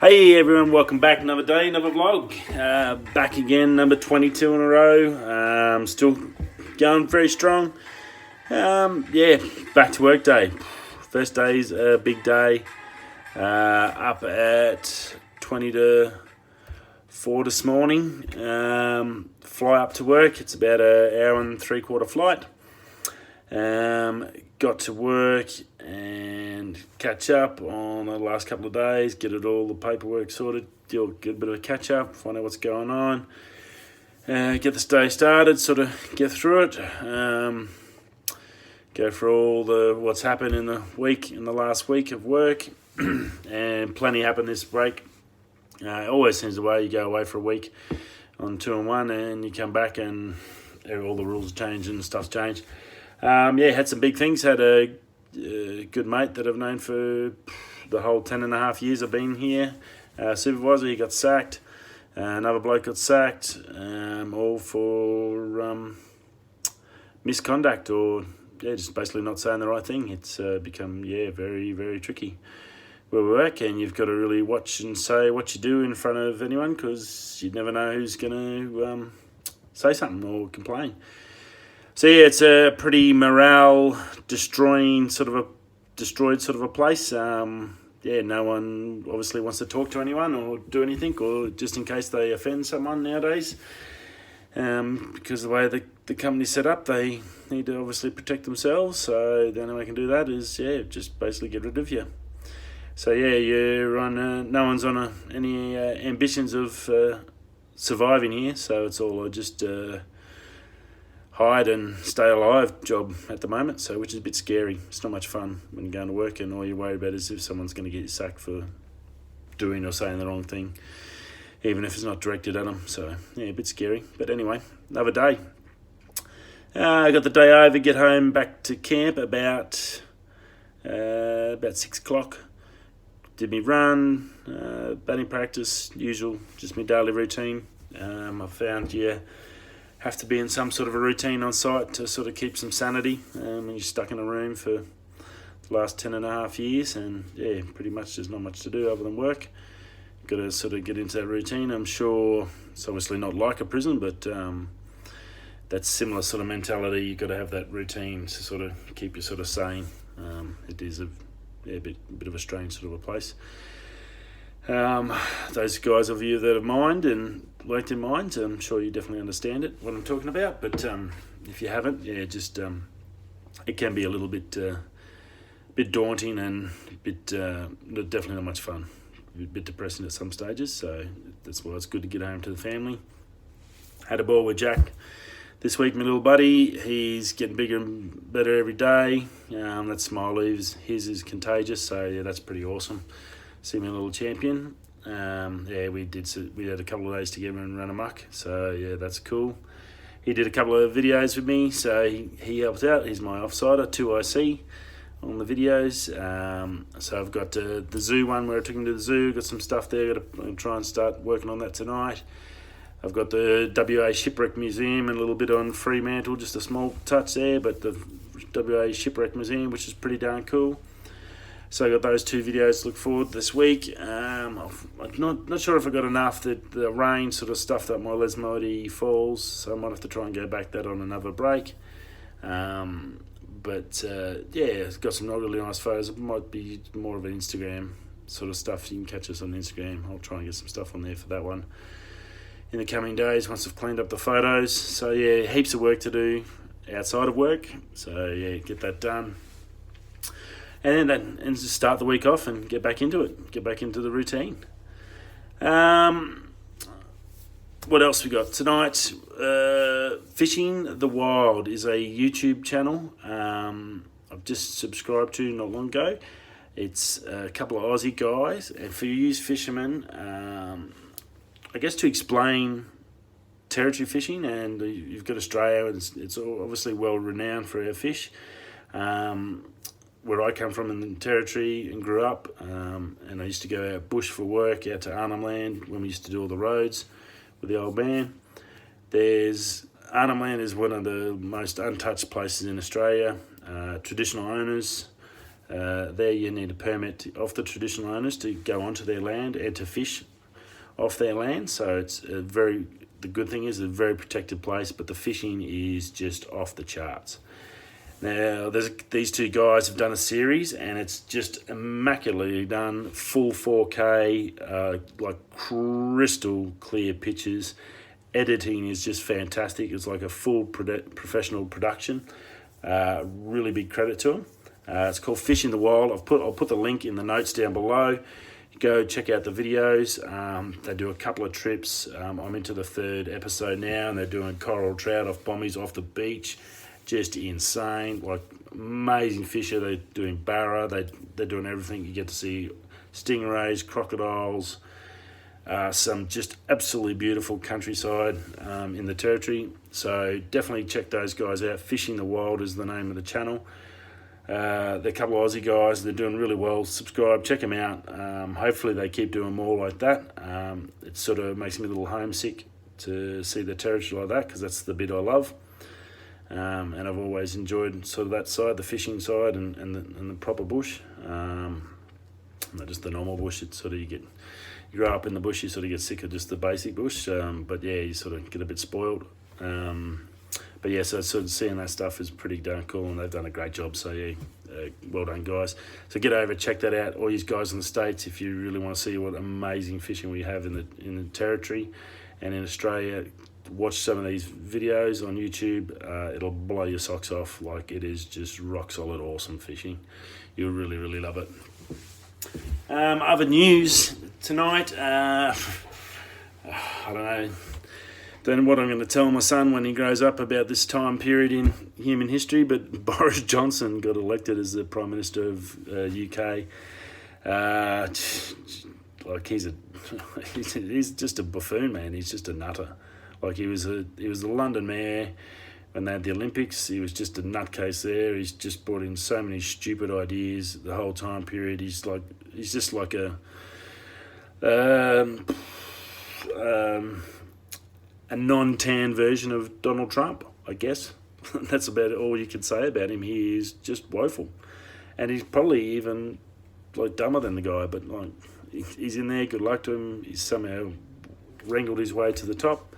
Hey everyone, welcome back. Another day, another vlog. Back again, number 22 in a row. Still going very strong. Back to work day. First day's a big day. Up at 20 to 4 this morning. Fly up to work. It's about an hour and 3/4 flight. Got to work and catch up on the last couple of days, get all the paperwork sorted, get a bit of a catch up, find out what's going on, get this day started, sort of get through it, go for all what's happened in the last week of work, and plenty happened this break. It always seems the way. You go away for a week on 2-in-1 and you come back and all the rules change and stuff's changed. Had some big things. Had a good mate that I've known for the whole 10.5 years I've been here. Supervisor, he got sacked. Another bloke got sacked, all for misconduct or just basically not saying the right thing. It's become very, very tricky where we work, and you've got to really watch and say what you do in front of anyone, because you never know who's going to say something or complain. So it's a pretty morale destroyed sort of a place. No one obviously wants to talk to anyone or do anything, or just in case they offend someone nowadays. Because the way the company's set up, they need to obviously protect themselves. So the only way they can do that is just basically get rid of you. So you're on. No one's on any ambitions of surviving here. So it's all just hide and stay alive job at the moment, so which is a bit scary. It's not much fun when you're going to work and all you're worried about is if someone's going to get you sacked for doing or saying the wrong thing, even if it's not directed at them. So a bit scary. But anyway, another day. I got the day over, get home back to camp about 6 o'clock. Did me run, batting practice, usual, just my daily routine. I found have to be in some sort of a routine on site to sort of keep some sanity when you're stuck in a room for the last 10.5 years, and pretty much there's not much to do other than work. Got to sort of get into that routine. I'm sure it's obviously not like a prison, but that similar sort of mentality. You've got to have that routine to sort of keep you sort of sane. It is a bit of a strange sort of a place. Those guys of you that have mined and worked in mines, I'm sure you definitely understand what I'm talking about. But if you haven't, it can be a little bit daunting and definitely not much fun. A bit depressing at some stages. So that's why it's good to get home to the family. Had a ball with Jack this week, my little buddy. He's getting bigger and better every day. That smile his is contagious. So that's pretty awesome. See my little champion. We had a couple of days together and ran amok. So that's cool. He did a couple of videos with me, so he helped out. He's my offsider, 2IC on the videos. So I've got the zoo one where I took him to the zoo. Got some stuff there. Got to try and start working on that tonight. I've got the WA Shipwreck Museum and a little bit on Fremantle, just a small touch there, but the WA Shipwreck Museum, which is pretty darn cool. So I got those 2 videos to look forward to this week. I'm not sure if I got enough. The rain sort of stuffed up my Lesmody Falls, so I might have to try and go back that on another break. It's got some not really nice photos. It might be more of an Instagram sort of stuff. You can catch us on Instagram. I'll try and get some stuff on there for that one in the coming days once I've cleaned up the photos. So heaps of work to do outside of work. So get that done. And just start the week off and get back into it. Get back into the routine. What else we got tonight? Fishing the Wild is a YouTube channel I've just subscribed to not long ago. It's a couple of Aussie guys, and for you fishermen, I guess to explain territory fishing, and you've got Australia, and it's obviously well renowned for our fish. Where I come from in the territory and grew up, and I used to go out bush for work, out to Arnhem Land when we used to do all the roads with the old man. Arnhem Land is one of the most untouched places in Australia. Traditional owners, There you need a permit off the traditional owners to go onto their land and to fish off their land. So it's the good thing is it's a very protected place, but the fishing is just off the charts. Now, these two guys have done a series, and it's just immaculately done, full 4K, like crystal clear pictures. Editing is just fantastic. It's like a full professional production. Really big credit to them. It's called Fish in the Wild. I'll put the link in the notes down below. Go check out the videos. They do a couple of trips. I'm into the 3rd episode now, and they're doing coral trout off bommies off the beach. Just insane, like amazing fisher. They're doing barra, they're doing everything. You get to see stingrays, crocodiles, some just absolutely beautiful countryside in the territory. So definitely check those guys out. Fishing the Wild is the name of the channel. They're a couple of Aussie guys. They're doing really well. Subscribe, check them out. Hopefully they keep doing more like that. It sort of makes me a little homesick to see the territory like that, because that's the bit I love. And I've always enjoyed sort of that side, the fishing side, and the proper bush. Not just the normal bush. It's sort of you grow up in the bush, you sort of get sick of just the basic bush. But yeah, you sort of get a bit spoiled. But yeah, so sort of seeing that stuff is pretty darn cool, and they've done a great job. So yeah, well done, guys. So get over, check that out. All you guys in the States, if you really want to see what amazing fishing we have in the territory and in Australia, watch some of these videos on YouTube. It'll blow your socks off. Like, it is just rock solid awesome fishing. You'll really, really love it. Other news tonight. I don't know what I'm going to tell my son when he grows up about this time period in human history, but Boris Johnson got elected as the Prime Minister of UK. Like he's just a buffoon, man. He's just a nutter. Like he was the London mayor when they had the Olympics. He was just a nutcase there. He's just brought in so many stupid ideas the whole time period. He's just like a non-tan version of Donald Trump, I guess. That's about all you can say about him. He is just woeful, and he's probably even like dumber than the guy. But like, he's in there. Good luck to him. He's somehow wrangled his way to the top.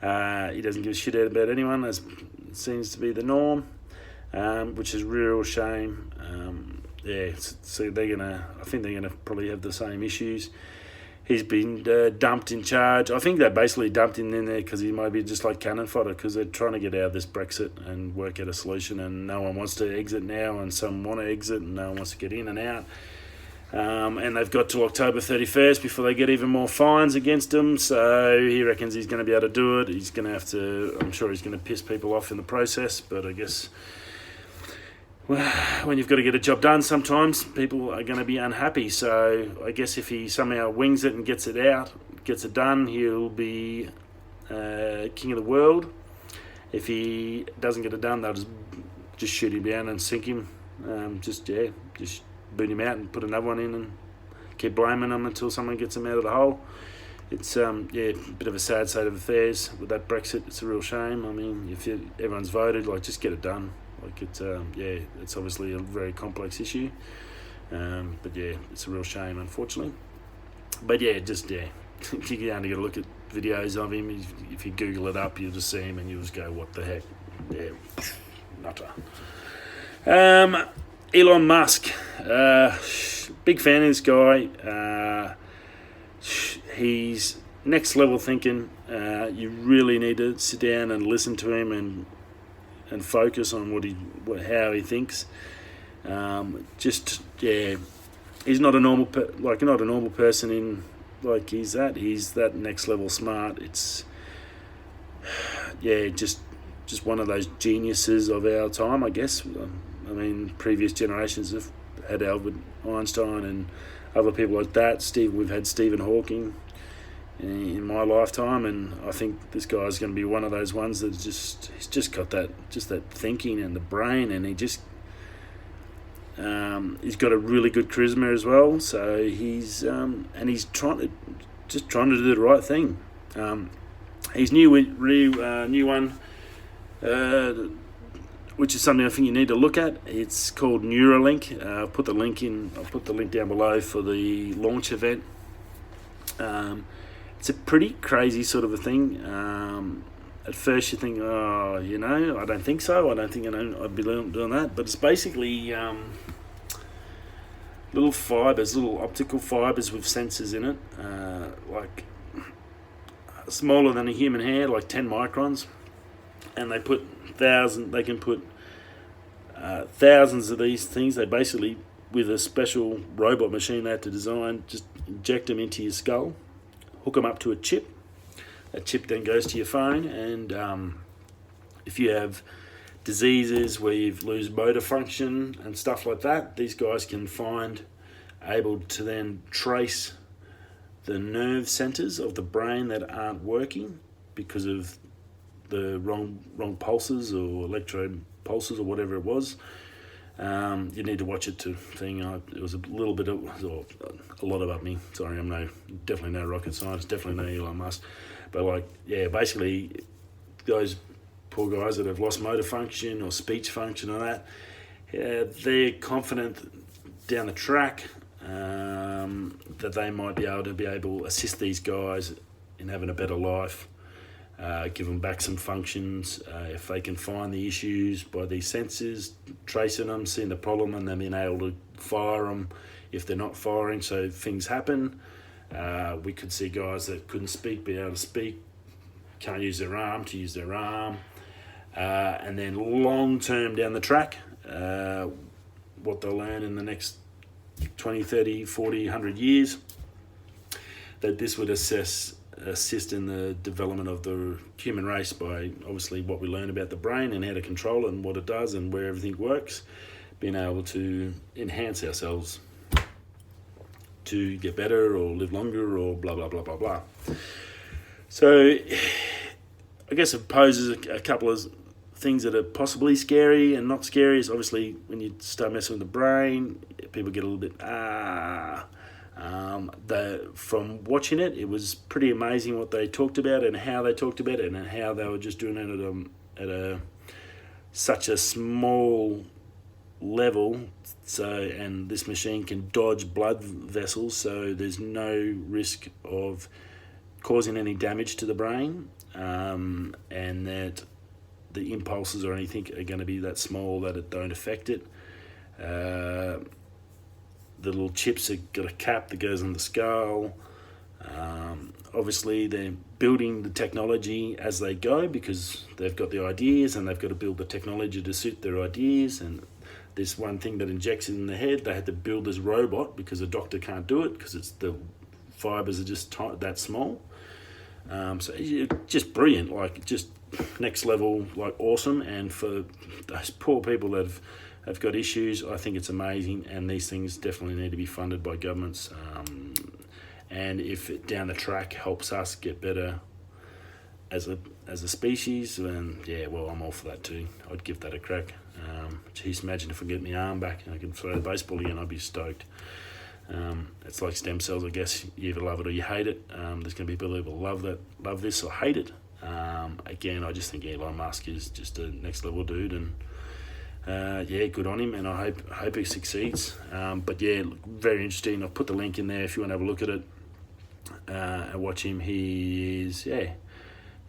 He doesn't give a shit about anyone, as seems to be the norm, which is a real shame. So I think they're gonna probably have the same issues. He's been dumped in charge. I think they basically dumped him in there because he might be just like cannon fodder, because they're trying to get out of this Brexit and work out a solution, and no one wants to exit now, and some want to exit, and no one wants to get in and out. And they've got to October 31st before they get even more fines against him. So he reckons he's going to be able to do it. He's going to have to, I'm sure he's going to piss people off in the process, but I guess, well, when you've got to get a job done, sometimes people are going to be unhappy. So I guess if he somehow wings it and gets it done, he'll be king of the world. If he doesn't get it done, they'll just shoot him down and sink him. Just boot him out and put another one in and keep blaming them until someone gets them out of the hole. It's a bit of a sad state of affairs with that Brexit. It's a real shame. I mean, if everyone's voted, like, just get it done. Like, it's obviously a very complex issue. But yeah, it's a real shame, unfortunately. But yeah, you only got to look at videos of him. If you Google it up, you'll just see him and you'll just go, what the heck? Yeah, nutter. Elon Musk, big fan of this guy. He's next level thinking. You really need to sit down and listen to him and focus on how he thinks. He's not a normal person in like he's that next level smart. It's just one of those geniuses of our time, I guess. I mean, previous generations have had Albert Einstein and other people like that. We've had Stephen Hawking in my lifetime, and I think this guy's going to be one of those ones that's he's just got that thinking and the brain, and he's got a really good charisma as well. So he's trying to do the right thing. His new one. which is something I think you need to look at. It's called Neuralink. I'll put the link down below for the launch event. It's a pretty crazy sort of a thing. At first you think, oh, I don't think so. I don't think I'd be doing that. But it's basically little optical fibers with sensors in it, like smaller than a human hair, like 10 microns. And they can put thousands of these things. They basically, with a special robot machine they had to design, just inject them into your skull, hook them up to a chip. That chip then goes to your phone, and if you have diseases where you lose motor function and stuff like that, these guys can able to then trace the nerve centers of the brain that aren't working because of the wrong pulses or electrode pulses or whatever it was. You need to watch it to thing. It was a little bit a lot about me. Sorry, I'm definitely no rocket scientist, definitely no Elon Musk. But basically those poor guys that have lost motor function or speech function or that, they're confident down the track that they might be able to assist these guys in having a better life. Give them back some functions if they can find the issues by these sensors, tracing them, seeing the problem, and then being able to fire them if they're not firing. So things happen. We could see guys that couldn't speak be able to speak, can't use their arm to use their arm, and then long term down the track, what they'll learn in the next 20, 30, 40, 100 years, that this would assist in the development of the human race by obviously what we learn about the brain and how to control it and what it does and where everything works, being able to enhance ourselves to get better or live longer or blah, blah, blah, blah, blah. So I guess it poses a couple of things that are possibly scary and not scary. Is obviously when you start messing with the brain, people get a little bit, from watching it, it was pretty amazing what they talked about and how they talked about it and how they were just doing it at such a small level. And this machine can dodge blood vessels, so there's no risk of causing any damage to the brain, and that the impulses or anything are going to be that small that it don't affect it. The little chips have got a cap that goes on the skull. Obviously, they're building the technology as they go because they've got the ideas and they've got to build the technology to suit their ideas. And this one thing that injects it in the head, they had to build this robot because a doctor can't do it because the fibers are just that small. So it's just brilliant, just next level, awesome. And for those poor people that have got issues, I think it's amazing, and these things definitely need to be funded by governments. And if it down the track helps us get better as a species, then I'm all for that too. I'd give that a crack. Geez, imagine if I get my arm back and I can throw the baseball again, I'd be stoked. It's like stem cells, I guess. You either love it or you hate it. There's going to be people who will love this or hate it. Again, I just think Elon Musk is just a next level dude, and good on him, and I hope he succeeds. Very interesting. I'll put the link in there if you want to have a look at it and watch him. He is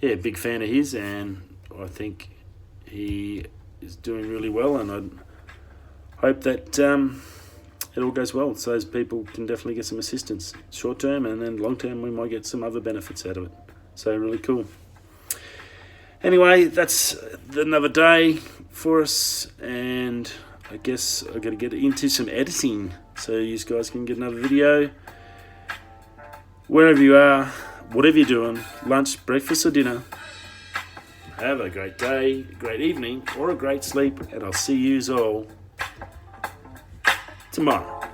big fan of his, and I think he is doing really well, and I hope that it all goes well, so those people can definitely get some assistance short term, and then long term we might get some other benefits out of it. So really cool. Anyway, that's another day for us, and I guess I've got to get into some editing so you guys can get another video. Wherever you are, whatever you're doing, lunch, breakfast or dinner, have a great day, great evening, or a great sleep, and I'll see you all tomorrow.